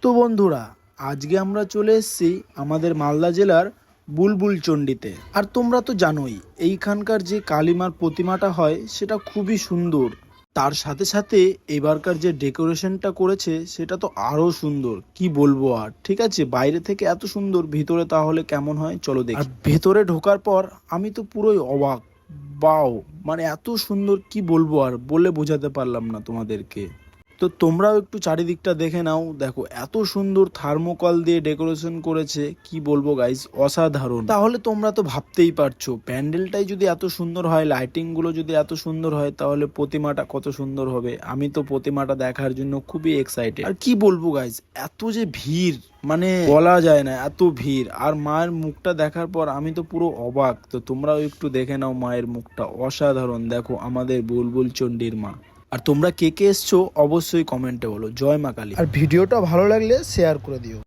তো বন্ধুরা, আজকে আমরা চলে এসেছি আমাদের মালদা জেলার বুলবুল চণ্ডীতে। আর তোমরা তো জানোই এইখানকার যে কালীমার প্রতিমাটা হয় সেটা খুবই সুন্দর। তার সাথে সাথে এবারকার যে ডেকোরেশনটা করেছে সেটা তো আরো সুন্দর, কি বলবো। আর ঠিক আছে, বাইরে থেকে এত সুন্দর, ভিতরে তাহলে কেমন হয় চলো দেখি। আর ভেতরে ঢোকার পর আমি তো পুরোই অবাক। বাও, মানে এত সুন্দর, কি বলবো, আর বলে বোঝাতে পারলাম না তোমাদেরকে। তো তোমরাও একটু চারিদিকটা দেখে নাও, দেখো এত সুন্দর থার্মোকল দিয়ে ডেকোরেশন করেছে, কি বলবো গাইস, অসাধারণ। তাহলে তোমরা তো ভাবতেই পারছো প্যান্ডেলটাই যদি এত সুন্দর হয়, লাইটিং গুলো যদি এত সুন্দর হয়, তাহলে প্রতিমাটা কত সুন্দর হবে। আমি তো প্রতিমাটা দেখার জন্য খুবই এক্সাইটেড। আর কি বলবো গাইস, এত যে ভিড়, মানে বলা যায় না, এত ভিড়। আর মায়ের মুখটা দেখার পর আমি তো পুরো অবাক। তো তোমরাও একটু দেখে নাও মায়ের মুখটা, অসাধারণ। দেখো আমাদের বুলবুল চণ্ডীর মা। আর তোমরা কে কে এসছো অবশ্যই কমেন্টে বলো। জয় মা কালী। আর ভিডিওটা ভালো লাগলে শেয়ার করে দিও।